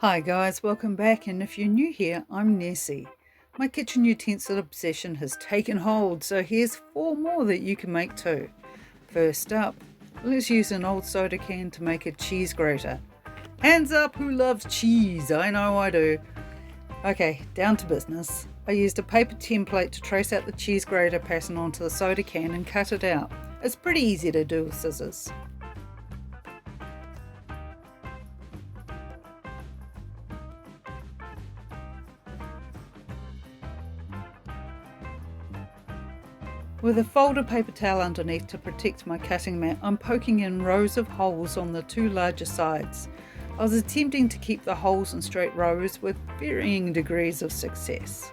Hi guys, welcome back, and if you're new here, I'm Nessie. My kitchen utensil obsession has taken hold, so here's 4 more that you can make too. First up, let's use an old soda can to make a cheese grater. Hands up who loves cheese, I know I do. Okay, down to business. I used a paper template to trace out the cheese grater pattern onto the soda can and cut it out. It's pretty easy to do with scissors. With a folded paper towel underneath to protect my cutting mat, I'm poking in rows of holes on the 2 larger sides. I was attempting to keep the holes in straight rows with varying degrees of success.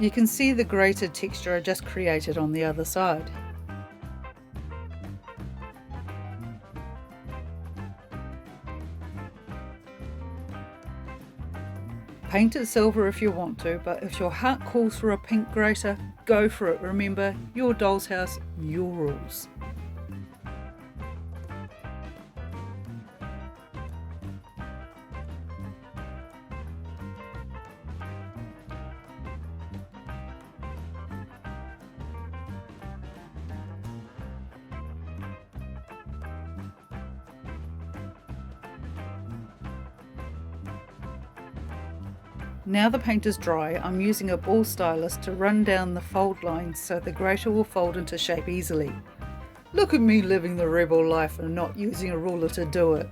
You can see the grated texture I just created on the other side. Paint it silver if you want to, but if your heart calls for a pink grater, go for it. Remember, your doll's house, your rules. Now the paint is dry, I'm using a ball stylus to run down the fold lines so the grater will fold into shape easily. Look at me living the rebel life and not using a ruler to do it.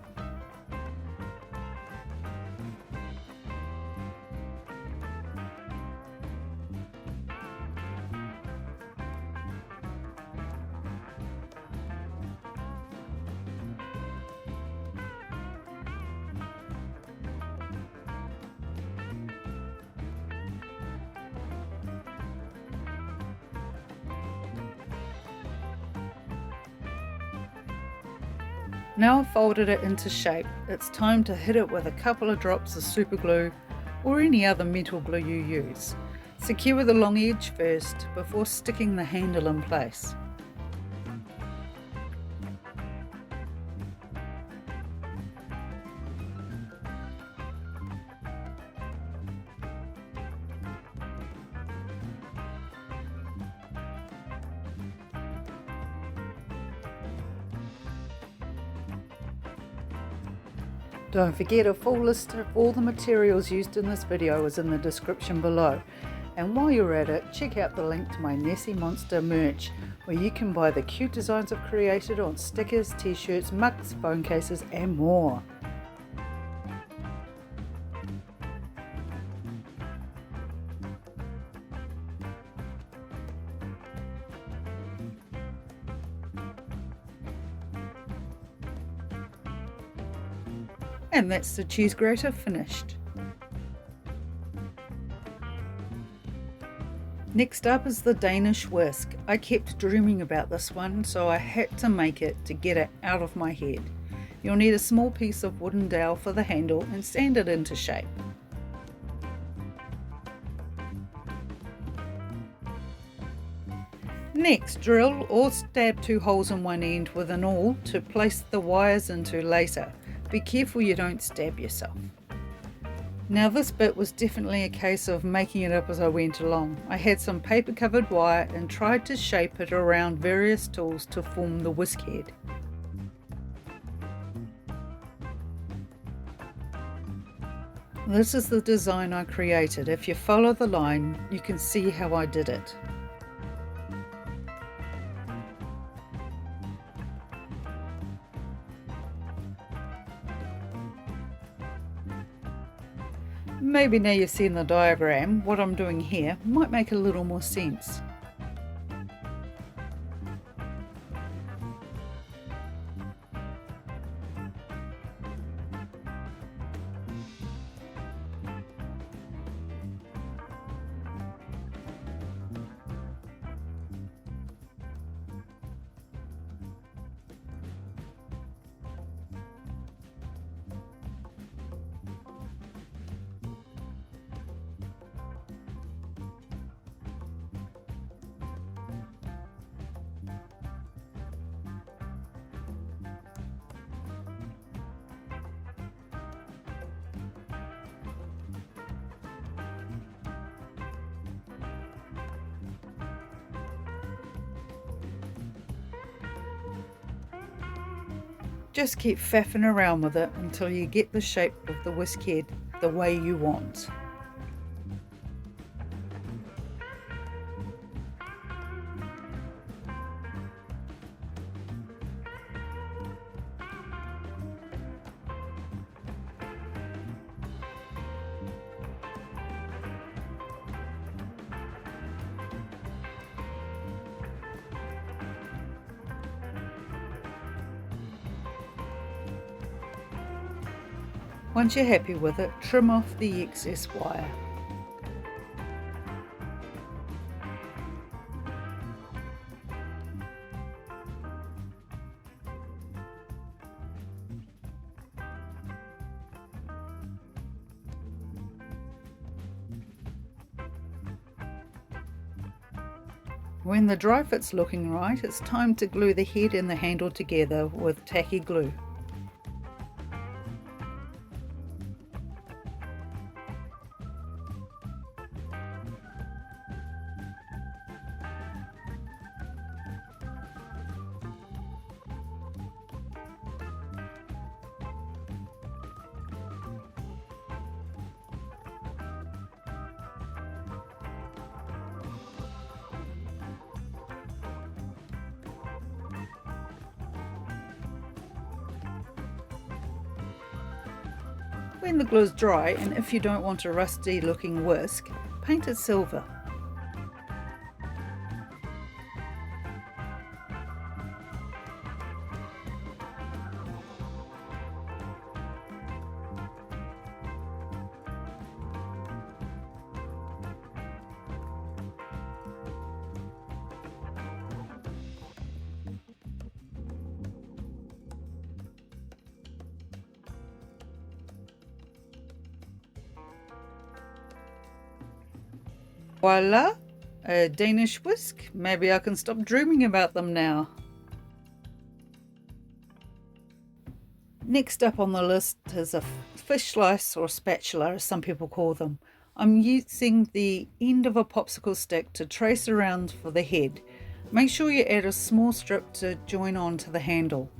Now I've folded it into shape, it's time to hit it with a couple of drops of super glue or any other metal glue you use. Secure the long edge first before sticking the handle in place. Don't forget, a full list of all the materials used in this video is in the description below. And while you're at it, check out the link to my Nessie Monster merch, where you can buy the cute designs I've created on stickers, t-shirts, mugs, phone cases and more. And that's the cheese grater finished. Next up is the Danish Whisk. I kept dreaming about this one, so I had to make it to get it out of my head. You'll need a small piece of wooden dowel for the handle and sand it into shape. Next, drill or stab 2 holes in one end with an awl to place the wires into later. Be careful you don't stab yourself. Now this bit was definitely a case of making it up as I went along. I had some paper covered wire and tried to shape it around various tools to form the whisk head. This is the design I created. If you follow the line, you can see how I did it. Maybe now you've seen the diagram, what I'm doing here might make a little more sense. Just keep faffing around with it until you get the shape of the whisk head the way you want. Once you're happy with it, trim off the excess wire. When the dry fit's looking right, it's time to glue the head and the handle together with tacky glue. When the glue is dry, and if you don't want a rusty looking whisk, paint it silver. Voila! A Danish whisk. Maybe I can stop dreaming about them now. Next up on the list is a fish slice, or spatula as some people call them. I'm using the end of a popsicle stick to trace around for the head. Make sure you add a small strip to join on to the handle.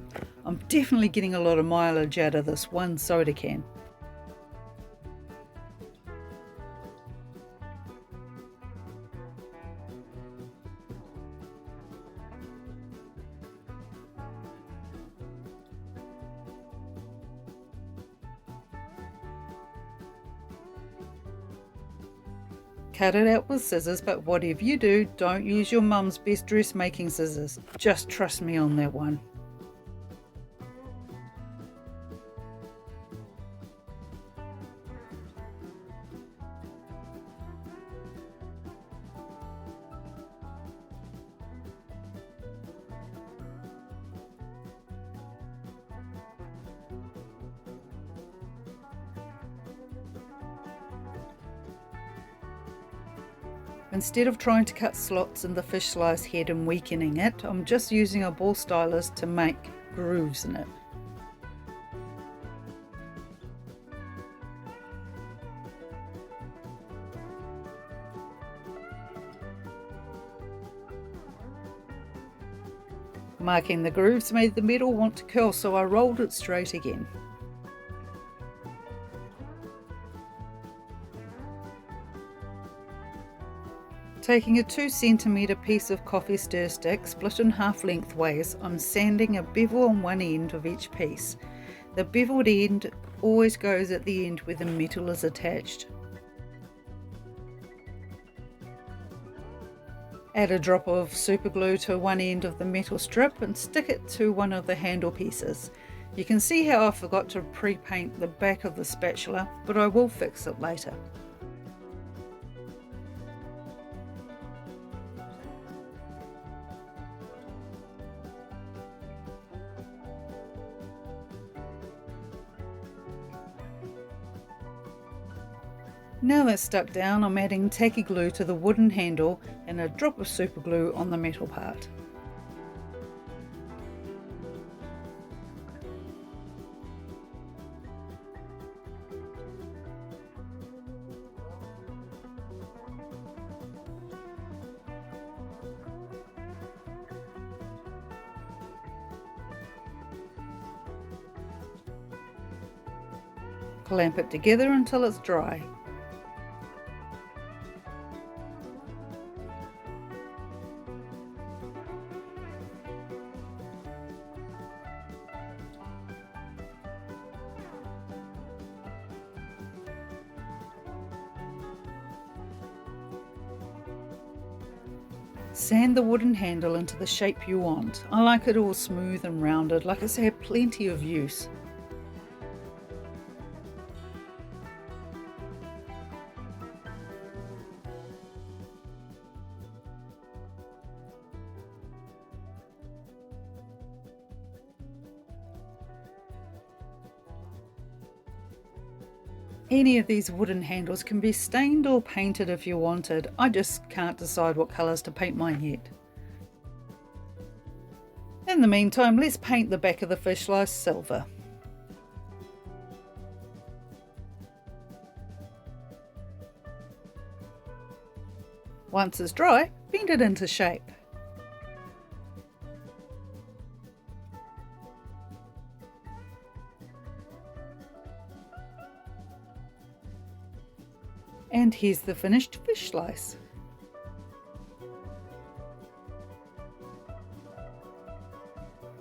I'm definitely getting a lot of mileage out of this one soda can. Cut it out with scissors, but whatever you do, don't use your mum's best dressmaking scissors. Just trust me on that one. Instead of trying to cut slots in the fish slice head and weakening it, I'm just using a ball stylus to make grooves in it. Marking the grooves made the metal want to curl, so I rolled it straight again. Taking a 2 cm piece of coffee stir stick, split in half lengthways, I'm sanding a bevel on one end of each piece. The beveled end always goes at the end where the metal is attached. Add a drop of super glue to one end of the metal strip and stick it to one of the handle pieces. You can see how I forgot to pre-paint the back of the spatula, but I will fix it later. Now that's stuck down, I'm adding tacky glue to the wooden handle and a drop of super glue on the metal part. Clamp it together until it's dry. Sand the wooden handle into the shape you want. I like it all smooth and rounded, like it's had plenty of use. Any of these wooden handles can be stained or painted if you wanted. I just can't decide what colours to paint mine yet. In the meantime, let's paint the back of the fish slice silver. Once it's dry, bend it into shape. And here's the finished fish slice.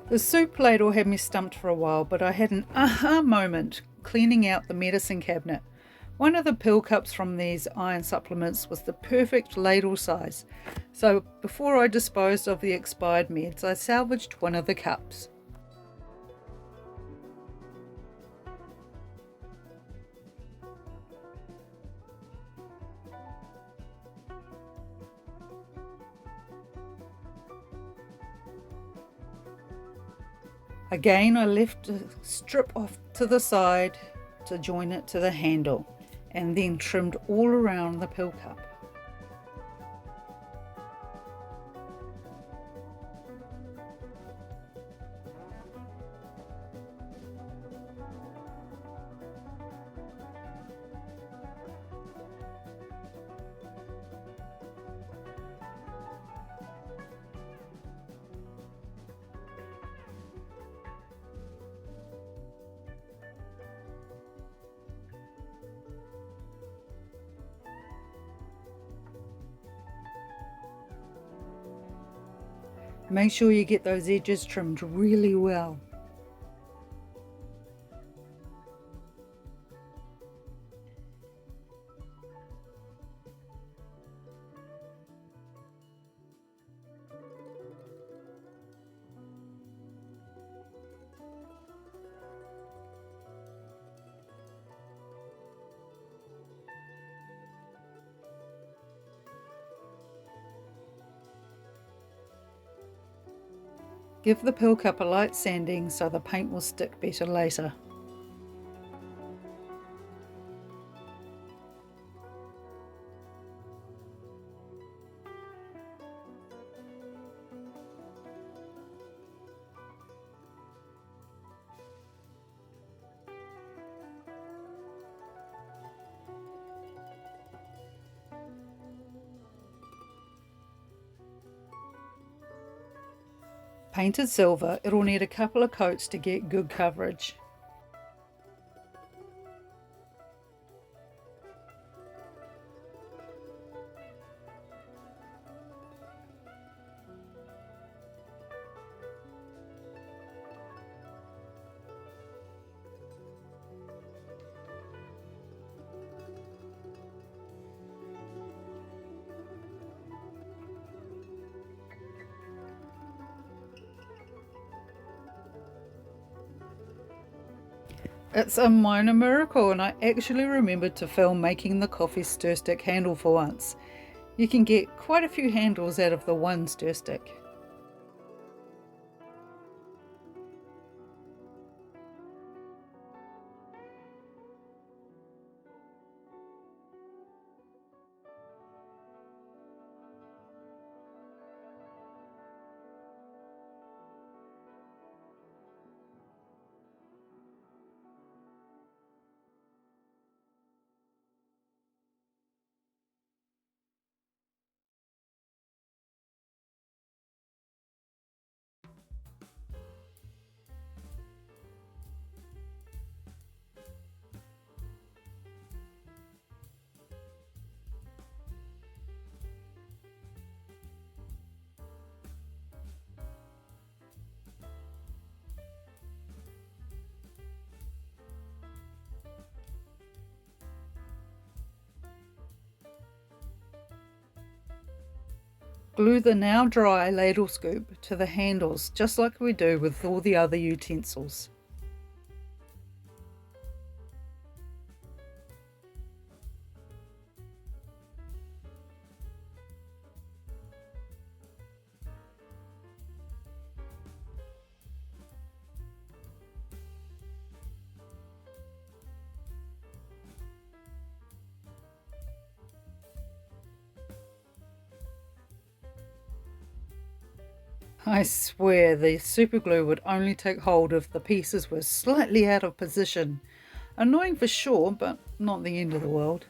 The soup ladle had me stumped for a while, but I had an aha moment cleaning out the medicine cabinet. One of the pill cups from these iron supplements was the perfect ladle size, so before I disposed of the expired meds, I salvaged one of the cups. Again, I left a strip off to the side to join it to the handle, and then trimmed all around the pill cup. Make sure you get those edges trimmed really well. Give the pill cup a light sanding so the paint will stick better later. Painted silver, it'll need a couple of coats to get good coverage. It's a minor miracle, and I actually remembered to film making the coffee stir stick handle for once. You can get quite a few handles out of the one stir stick. Glue the now dry ladle scoop to the handles just like we do with all the other utensils. I swear the super glue would only take hold if the pieces were slightly out of position. Annoying for sure, but not the end of the world.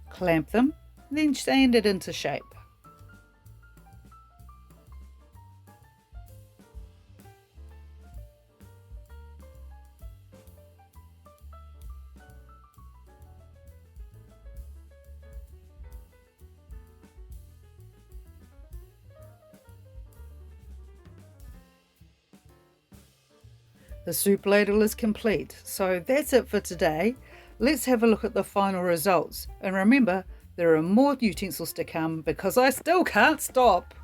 Clamp them, then sand it into shape. The soup ladle is complete, so that's it for today. Let's have a look at the final results, and remember, there are more utensils to come because I still can't stop.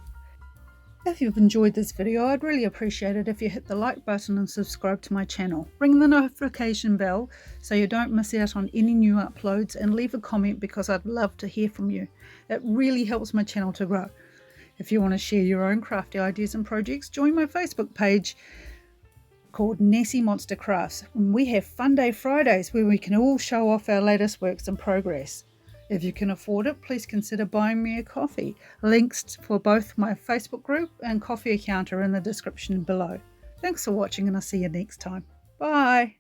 If you've enjoyed this video, I'd really appreciate it if you hit the like button and subscribe to my channel. Ring the notification bell so you don't miss out on any new uploads, and leave a comment because I'd love to hear from you. It really helps my channel to grow. If you want to share your own crafty ideas and projects, join my Facebook page called Nessie Monster Crafts. We have Fun Day Fridays where we can all show off our latest works in progress. If you can afford it, please consider buying me a coffee. Links for both my Facebook group and coffee account are in the description below. Thanks for watching, and I'll see you next time. Bye!